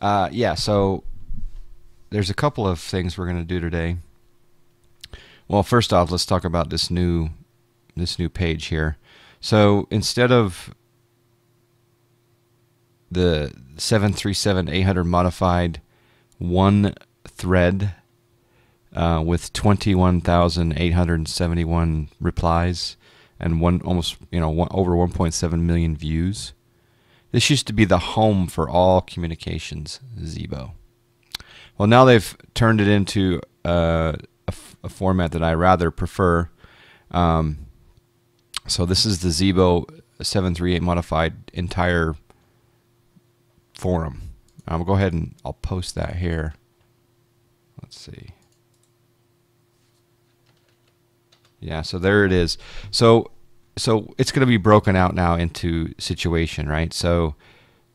Yeah, so there's a couple of things we're going to do today. Well, first off, let's talk about this new page here. So instead of the 737-800 modified one thread with 21,871 replies and almost over 1.7 million views. This used to be the home for all communications, Zibo. Well, now they've turned it into a format that I rather prefer. So this is the Zibo 738 modified entire forum. I'll go ahead and I'll post that here. Let's see. Yeah, so there it is. So it's going to be broken out now into situation, right? So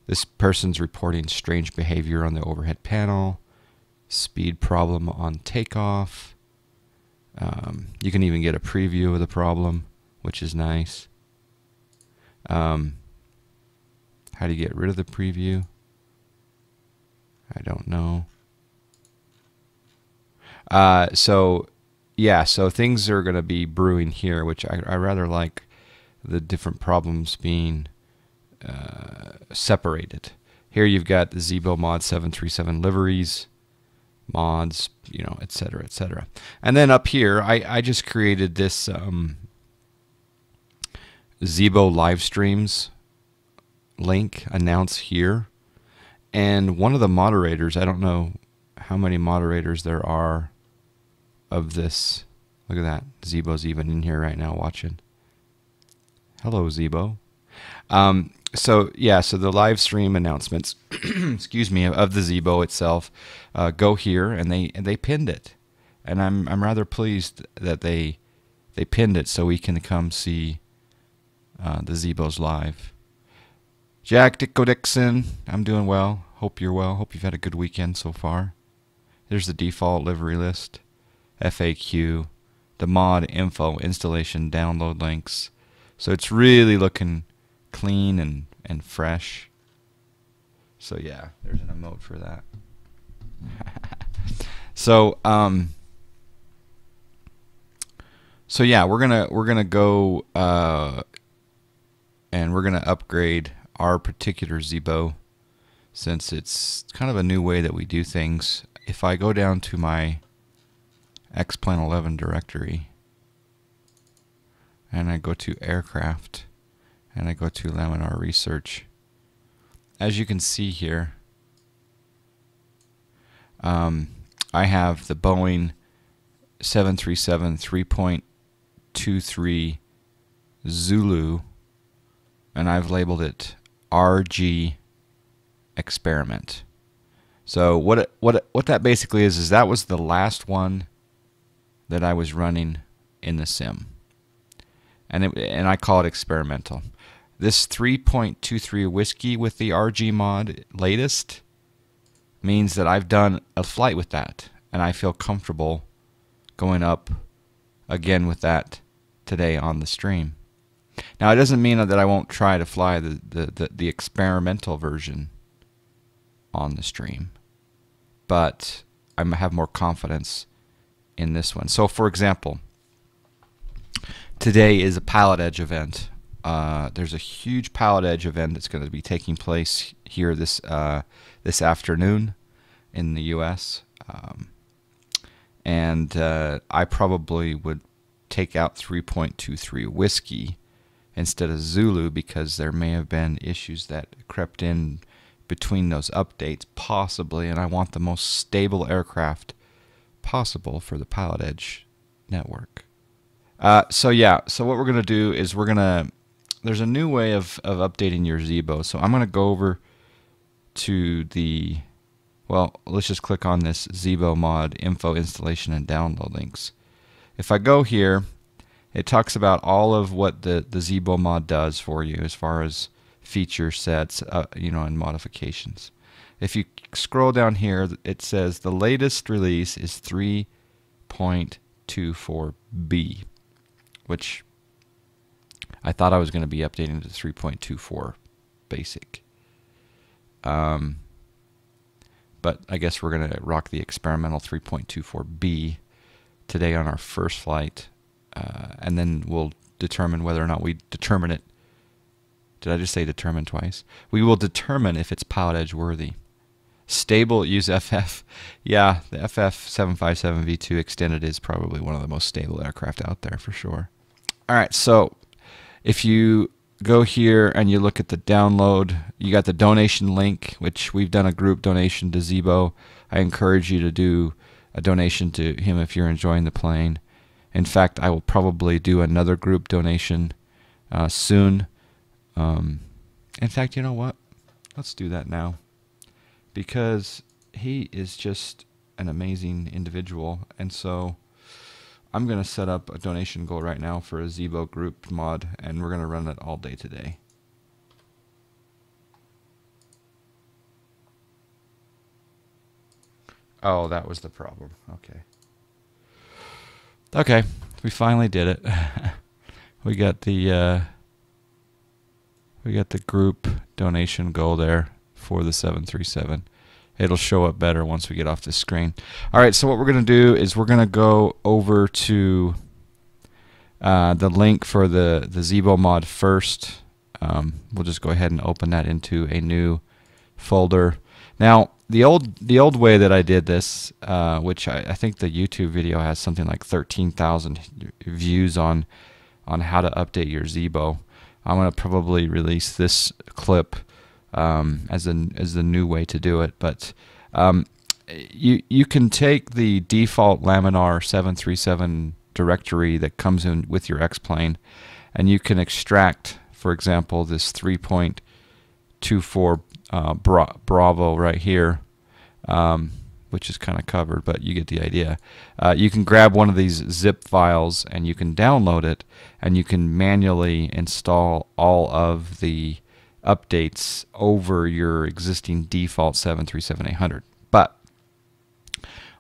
this person's reporting strange behavior on the overhead panel, speed problem on takeoff. You can even get a preview of the problem, which is nice. How do you get rid of the preview? I don't know. So things are going to be brewing here, which I rather like the different problems being separated. Here you've got the Zibo Mod 737 liveries, mods, etc., etc. And then up here, I just created this Zibo live streams link, announce here. And one of the moderators, I don't know how many moderators there are of this. Look at that. Zibo's even in here right now watching. Hello, Zibo. So the live stream announcements, excuse me, of the Zibo itself, go here, and they pinned it, and I'm rather pleased that they pinned it so we can come see the Zibos live. Jack Dicko Dixon, I'm doing well. Hope you're well. Hope you've had a good weekend so far. There's the default livery list, FAQ, the mod info, installation, download links. So it's really looking clean and fresh. So yeah, there's an emote for that. So yeah, we're gonna go and we're gonna upgrade our particular Zibo, since it's kind of a new way that we do things. If I go down to my X-Plan 11 directory, and I go to aircraft, and I go to laminar research, as you can see here, I have the Boeing 737 3.23 Zulu, and I've labeled it RG experiment. So what that basically is that was the last one that I was running in the sim, and I call it experimental. This 3.23 whiskey with the RG mod latest means that I've done a flight with that, and I feel comfortable going up again with that today on the stream. Now, it doesn't mean that I won't try to fly the experimental version on the stream, but I have more confidence in this one. So, for example, today is a Pallet Edge event. There's a huge Pallet Edge event that's going to be taking place here this afternoon in the U.S. And I probably would take out 3.23 whiskey instead of Zulu, because there may have been issues that crept in between those updates, possibly, and I want the most stable aircraft possible for the Pallet Edge network. So what we're going to do is there's a new way of updating your Zibo. So I'm going to go over to let's just click on this Zibo mod info, installation, and download links. If I go here, it talks about all of what the Zibo mod does for you as far as feature sets, and modifications. If you scroll down here, it says the latest release is 3.24b, which I thought I was going to be updating to 3.24 basic. but I guess we're going to rock the experimental 3.24B today on our first flight, and then we'll determine whether or not we determine it. Did I just say determine twice? We will determine if it's pilot edge worthy. Stable, use FF. Yeah, the FF757V2 extended is probably one of the most stable aircraft out there for sure. All right, so if you go here and you look at the download, you got the donation link, which we've done a group donation to Zibo. I encourage you to do a donation to him if you're enjoying the plane. In fact, I will probably do another group donation soon. In fact, you know what? Let's do that now, because he is just an amazing individual, and so I'm going to set up a donation goal right now for a Zibo group mod, and we're going to run it all day today. Oh, that was the problem. Okay. Okay, we finally did it. We got the group donation goal there for the 737. It'll show up better once we get off the screen. All right, so what we're going to do is we're going to go over to the link for the Zibo mod first. We'll just go ahead and open that into a new folder. Now, the old way that I did this, which I think the YouTube video has something like 13,000 views on how to update your Zibo. I'm going to probably release this clip as the new way to do it. But you can take the default Laminar 737 directory that comes in with your X-plane, and you can extract, for example, this 3.24 Bravo right here, which is kind of covered, but you get the idea. You can grab one of these zip files and you can download it, and you can manually install all of the updates over your existing default 737-800. But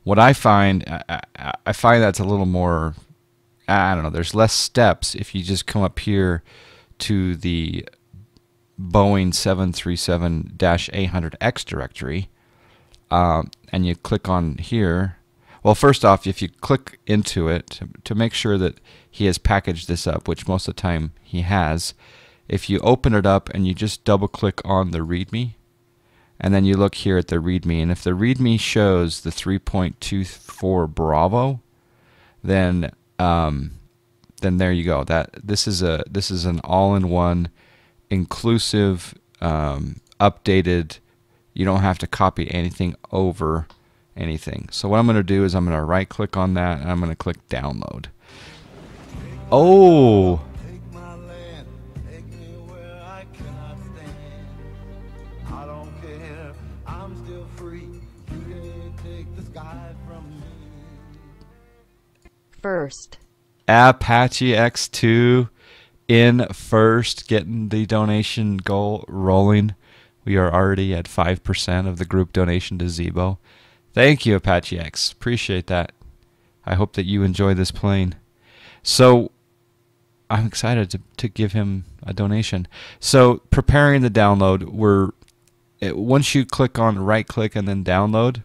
what I find that's a little more, I don't know, there's less steps if you just come up here to the Boeing 737-800X directory, and you click on here. Well, first off, if you click into it to make sure that he has packaged this up, which most of the time he has, if you open it up and you just double click on the README, and then you look here at the README, and if the README shows the 3.24 Bravo, then there you go. This is an all-in-one, inclusive, updated. You don't have to copy anything over anything. So what I'm going to do is I'm going to right click on that and I'm going to click download. Oh, first Apache X2 in first, getting the donation goal rolling. We are already at 5% of the group donation to Zibo. Thank you, Apache X. Appreciate that. I hope that you enjoy this plane. So I'm excited to give him a donation. So preparing the download, once you click on right click and then download,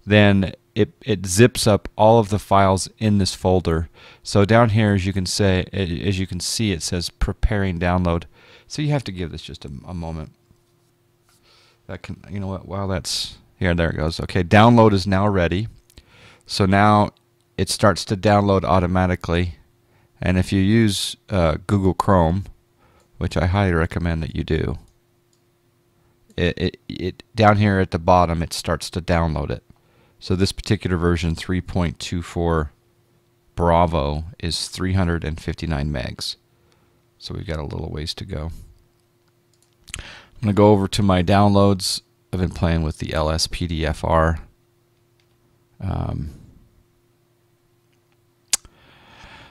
then it zips up all of the files in this folder. So down here, as you can see, it says preparing download. So you have to give this just a moment. That can, you know what? While that's here, there it goes. Okay, download is now ready. So now it starts to download automatically. And if you use Google Chrome, which I highly recommend that you do, it down here at the bottom, it starts to download it. So this particular version, 3.24 Bravo, is 359 megs. So we've got a little ways to go. I'm going to go over to my downloads. I've been playing with the LSPDFR.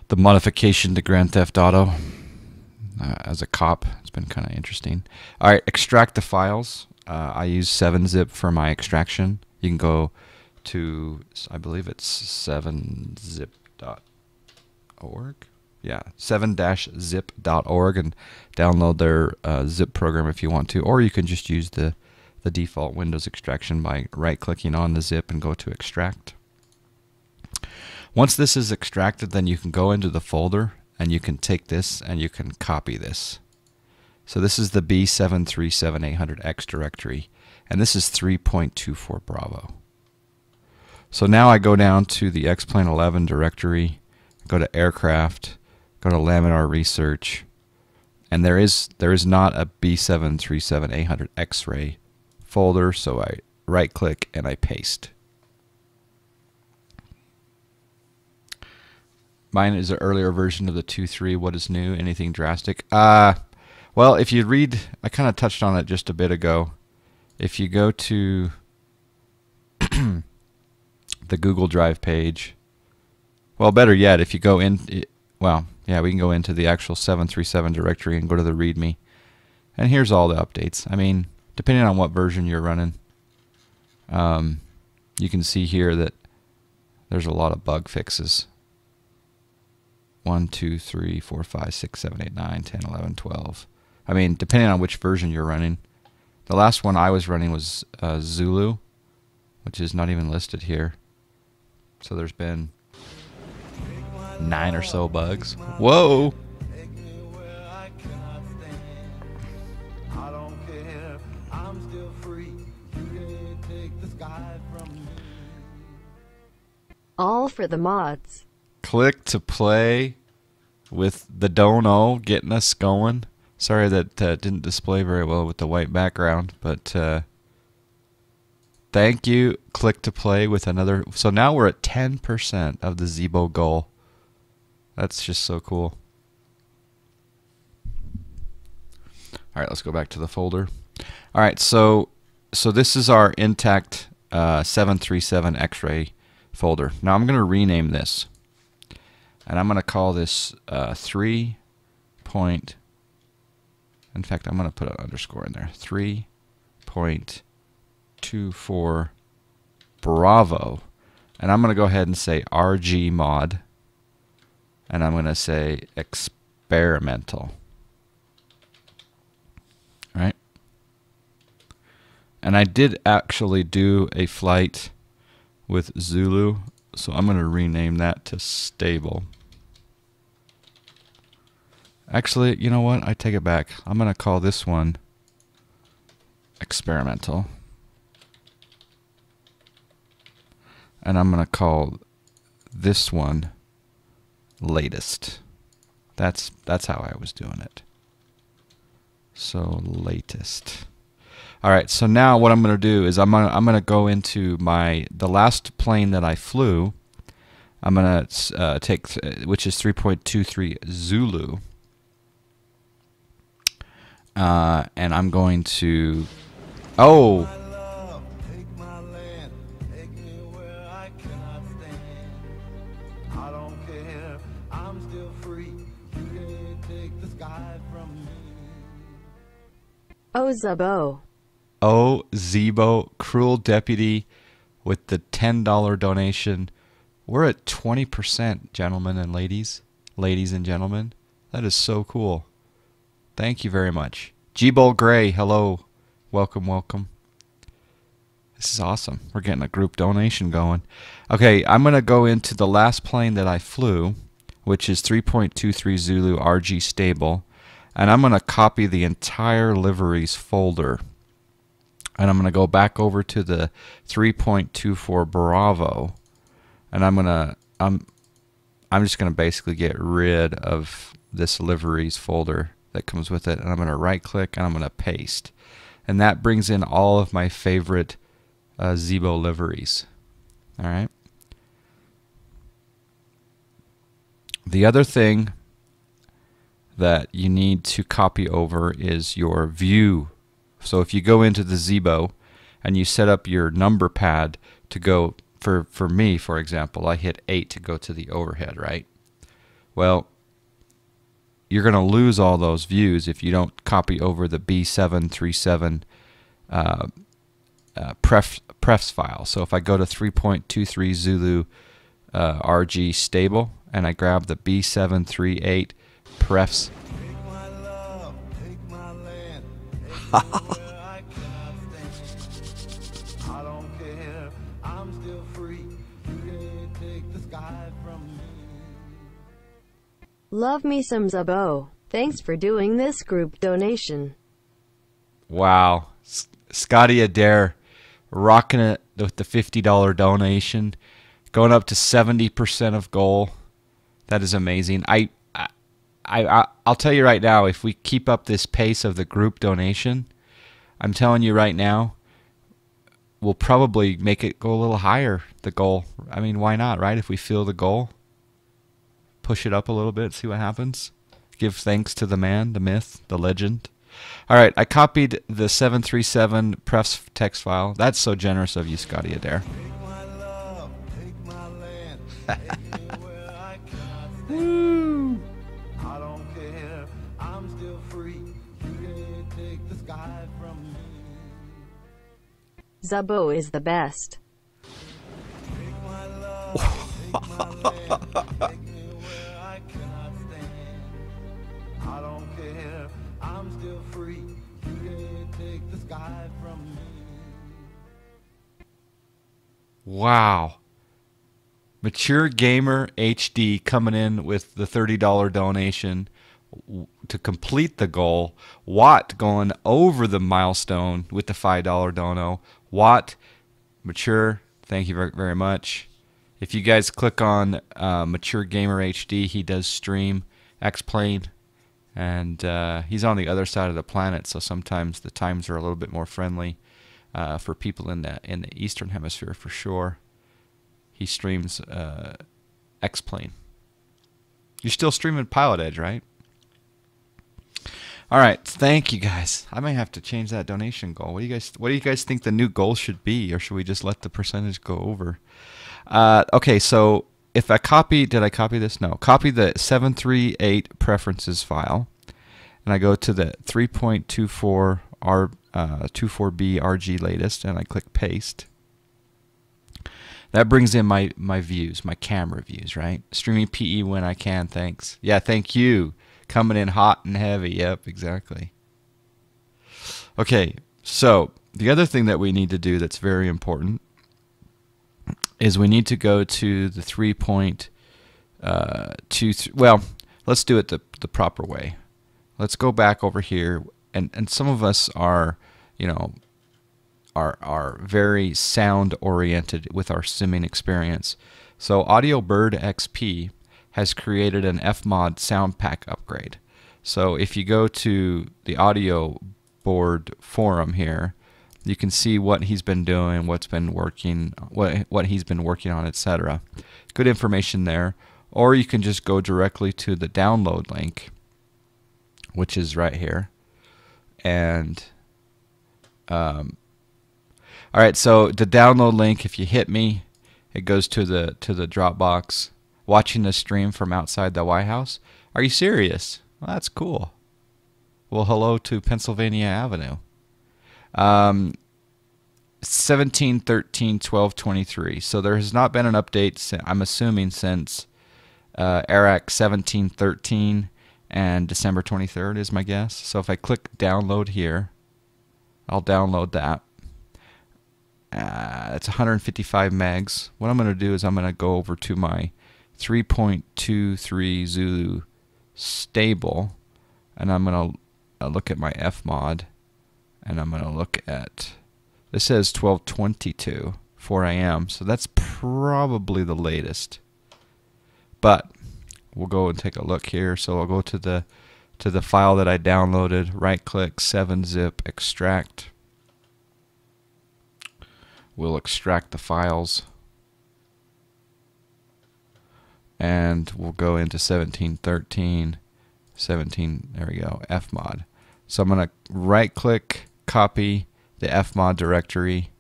The modification to Grand Theft Auto as a cop. It's been kind of interesting. All right, extract the files. I use 7-zip for my extraction. You can go to, I believe it's 7zip.org. Yeah, 7-zip.org and download their zip program if you want to, or you can just use the the default Windows extraction by right-clicking on the zip and go to extract. Once this is extracted, then you can go into the folder and you can take this and you can copy this. So this is the B737800X directory, and this is 3.24 Bravo. So now I go down to the X-Plane 11 directory, go to aircraft, go to Laminar Research, and there is not a B737800 X-ray folder, so I right click and I paste. Mine is an earlier version of the 2.3. What is new? Anything drastic? Well, if you read, I kind of touched on it just a bit ago. If you go to the Google Drive page, well, better yet, if you go in, well, yeah, we can go into the actual 737 directory and go to the README. And here's all the updates. I mean, depending on what version you're running, you can see here that there's a lot of bug fixes. 1, 2, 3, 4, 5, 6, 7, 8, 9, 10, 11, 12. I mean, depending on which version you're running. The last one I was running was Zulu, which is not even listed here. So there's been 9 or so bugs. Whoa! All for the mods. Click to play with the dono getting us going. Sorry that didn't display very well with the white background, but thank you. Click to play with another. So now we're at 10% of the Zibo goal. That's just so cool. All right, let's go back to the folder. All right, so this is our intact 737 X-ray folder. Now I'm going to rename this. And I'm going to call this 3. In fact, I'm going to put an underscore in there. 3.24 Bravo. And I'm going to go ahead and say RG mod. And I'm going to say experimental. All right. And I did actually do a flight with Zulu, so I'm going to rename that to stable. Actually, you know what? I take it back. I'm going to call this one experimental. And I'm going to call this one latest. That's how I was doing it. So latest. All right, so now what I'm going to do is I'm going to go into the last plane that I flew. I'm going to take, which is 3.23 Zulu. And I'm going to, oh, Oh, Zibo. Oh, Zibo, cruel deputy with the $10 donation. We're at 20%, gentlemen and ladies. Ladies and gentlemen. That is so cool. Thank you very much. G-Bull Gray, hello. Welcome, welcome. This is awesome. We're getting a group donation going. Okay, I'm going to go into the last plane that I flew, which is 3.23 Zulu RG stable. And I'm going to copy the entire liveries folder. And I'm going to go back over to the 3.24 Bravo. And I'm just going to basically get rid of this liveries folder that comes with it, and I'm going to right click and I'm going to paste, and that brings in all of my favorite Zibo liveries. All right. The other thing that you need to copy over is your view. So if you go into the Zibo and you set up your number pad to go, for me, for example, I hit 8 to go to the overhead, right? Well, you're going to lose all those views if you don't copy over the B737 prefs file. So if I go to 3.23 Zulu RG stable and I grab the B738 prefs, I'm still free. You can't take the sky from me. Love me some Zibo. Thanks for doing this group donation. Wow. Scotty Adair rocking it with the $50 donation, going up to 70% of goal. That is amazing. I'll tell you right now, if we keep up this pace of the group donation, I'm telling you right now, we'll probably make it go a little higher, the goal. I mean, why not, right? If we feel the goal, push it up a little bit, see what happens. Give thanks to the man, the myth, the legend. All right, I copied the 737 prefs text file. That's so generous of you, Scotty Adair. Take my love, take my land, take me where I cannot stand. Woo! I don't care, I'm still free. You can't take the sky from me. Zibo is the best. Take my love, take my land, take me where I cannot stand. I don't care, I'm still free. You can't take the sky from me. Wow. Mature Gamer HD coming in with the $30 donation to complete the goal. Watt going over the milestone with the $5 dono. Watt, Mature, thank you very, very much. If you guys click on Mature Gamer HD, he does stream X-Plane, and he's on the other side of the planet, so sometimes the times are a little bit more friendly for people in the Eastern Hemisphere for sure. He streams X-Plane. You're still streaming Pilot Edge, right? All right, thank you guys. I may have to change that donation goal. What do you guys think the new goal should be, or should we just let the percentage go over? Okay, so if I copy, did I copy this? No. Copy the 738 preferences file, and I go to the 3.24 24B RG latest, and I click paste. That brings in my views, my camera views, right? Streaming PE when I can, thanks. Yeah, thank you. Coming in hot and heavy. Yep, exactly. Okay, so the other thing that we need to do that's very important is we need to go to the 3.2. Well, let's do it the proper way. Let's go back over here, and some of us are, you know, are very sound oriented with our simming experience. So Audio Bird XP has created an FMOD sound pack upgrade. So if you go to the audio board forum here, you can see what he's been doing, what's been working, what he's been working on, etc. Good information there. Or you can just go directly to the download link, which is right here. And all right, so the download link, if you hit me, it goes to the Dropbox. Watching the stream from outside the White House? Are you serious? Well, that's cool. Well, hello to Pennsylvania Avenue. 17/13/12/23. So there has not been an update, I'm assuming, since ARAC 17/13 and December 23rd is my guess. So if I click download here, I'll download that. It's 155 megs. What I'm going to do is I'm going to go over to my 3.23 Zulu stable, and I'm going to look at my FMOD, and I'm going to look at, this says 12:22 4 a.m. so that's probably the latest, but we'll go and take a look here. So I'll go to the file that I downloaded, right click, 7-zip extract. We'll extract the files, and we'll go into 17/13, 17, there we go, FMOD. So I'm going to right click, copy the FMOD directory,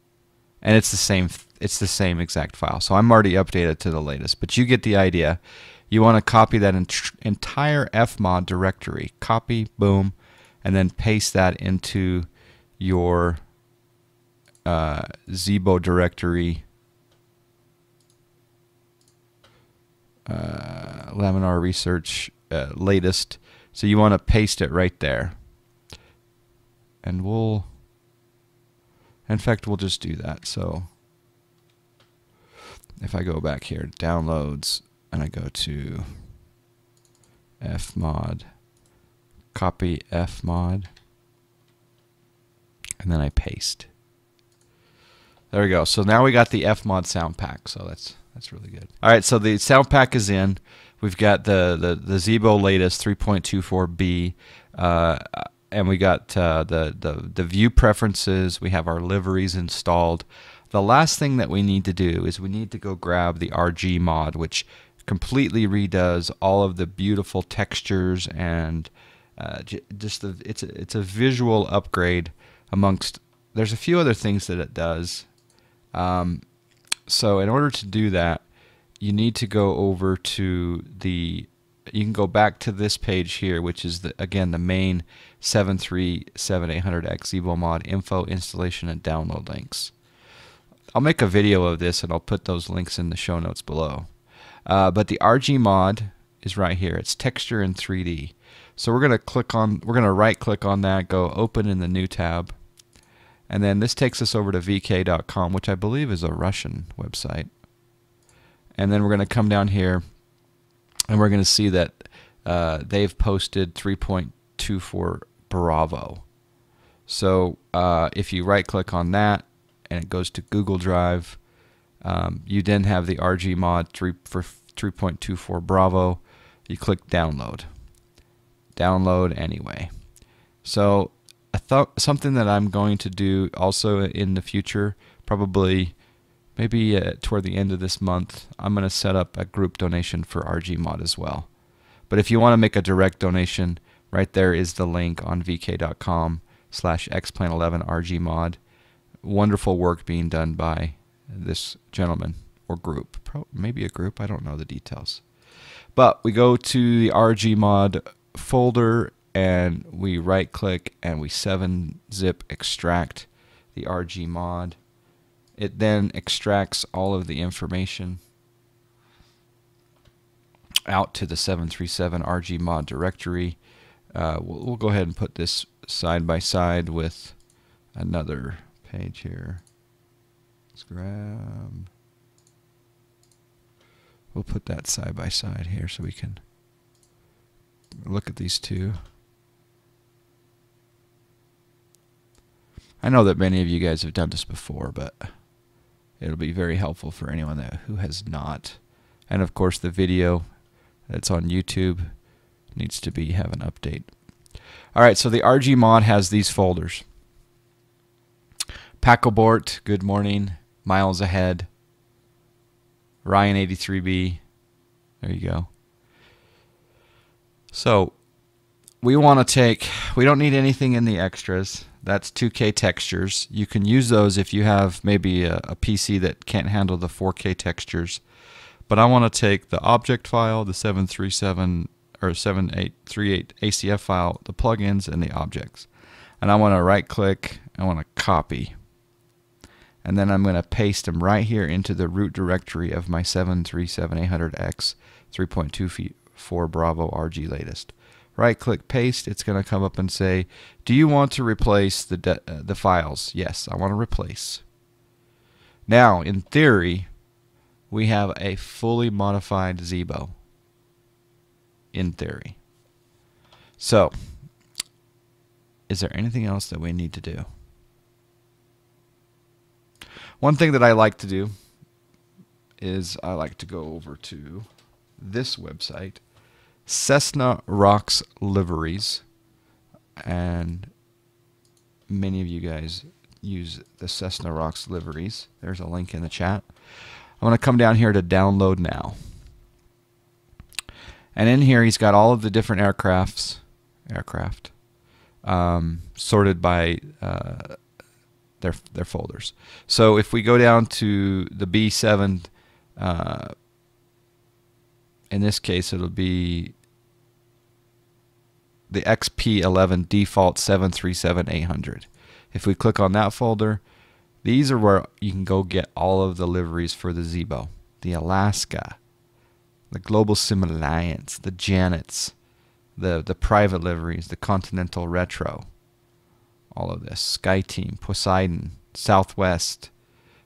and it's the same exact file. So I'm already updated to the latest, but you get the idea. You want to copy that entire FMOD directory, copy, boom, and then paste that into your Zibo directory, Laminar Research latest. So you want to paste it right there, and in fact we'll just do that. So if I go back here to downloads and I go to FMOD, copy FMOD, and then I paste. There we go. So now we got the FMOD sound pack. So that's really good. All right, so the sound pack is in. We've got the Zibo latest 3.24B, and we got the view preferences. We have our liveries installed. The last thing that we need to do is we need to go grab the RG mod, which completely redoes all of the beautiful textures and it's a visual upgrade amongst. There's a few other things that it does. So in order to do that, you need to go over to you can go back to this page here, which is again the main 737-800X Zibo mod info, installation, and download links. I'll make a video of this and I'll put those links in the show notes below. But the RG mod is right here. It's texture in 3D. So we're gonna right click on that, go open in the new tab, and then this takes us over to vk.com, which I believe is a Russian website. And then we're going to come down here and we're going to see that they've posted 3.24 Bravo. So if you right click on that and it goes to Google Drive, you then have the RG mod for 3.24 Bravo. You click download. Download anyway. So I thought something that I'm going to do also in the future, probably maybe toward the end of this month, I'm going to set up a group donation for RG mod as well. But if you want to make a direct donation, right there is the link on vk.com/xplan11 RG mod. Wonderful work being done by this gentleman or group. Maybe a group, I don't know the details. But we go to the RG mod folder and we right click and we 7-zip extract the RG mod. It then extracts all of the information out to the 737 RG mod directory. We'll go ahead and put this side by side with another page here. Let's grab. We'll put that side by side here so we can look at these two. I know that many of you guys have done this before, but it'll be very helpful for anyone who has not. And of course the video that's on YouTube needs to have an update. Alright, so the RG mod has these folders. Packabort, good morning, miles ahead, Ryan 83B, there you go. So we don't need anything in the extras. That's 2K textures. You can use those if you have maybe a PC that can't handle the 4K textures. But I want to take the object file, the 737 or 7838 ACF file, the plugins, and the objects. And I want to right click, I want to copy. And then I'm going to paste them right here into the root directory of my 737-800X 3.24 Bravo RG latest. Right click paste, it's going to come up and say, do you want to replace the files? Yes, I want to replace. Now, in theory, we have a fully modified Zibo. In theory. So, is there anything else that we need to do? One thing that I like to do is I like to go over to this website, Cessna Rocks Liveries, and many of you guys use the Cessna Rocks Liveries. There's a link in the chat. I'm going to come down here to download now. And in here he's got all of the different aircraft sorted by their folders. So if we go down to the B7, in this case it'll be the XP11 default 737-800. If we click on that folder, these are where you can go get all of the liveries for the Zibo, the Alaska, the Global Sim Alliance, the Janets, the private liveries, the Continental Retro, all of this, SkyTeam, Poseidon, Southwest,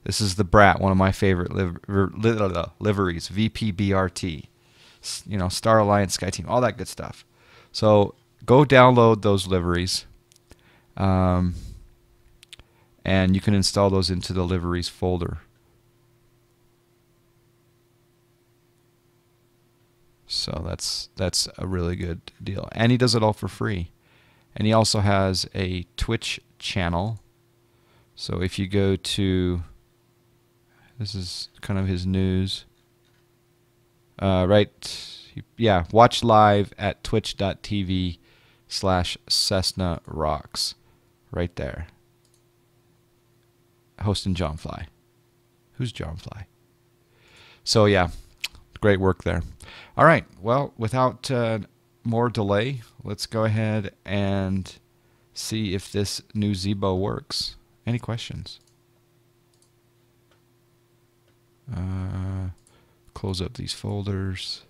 the This is the Brat, one of my favorite liveries, VPBRT. You know, Star Alliance, Sky Team, all that good stuff. So go download those liveries, and you can install those into the liveries folder. So that's a really good deal. And he does it all for free. And he also has a Twitch channel. So if you go to, this is kind of his news. Watch live at twitch.tv/Cessna Rocks. Right there. Hosting John Fly. Who's John Fly? So yeah, great work there. All right, well, without more delay, let's go ahead and see if this new Zibo works. Any questions? Close up these folders.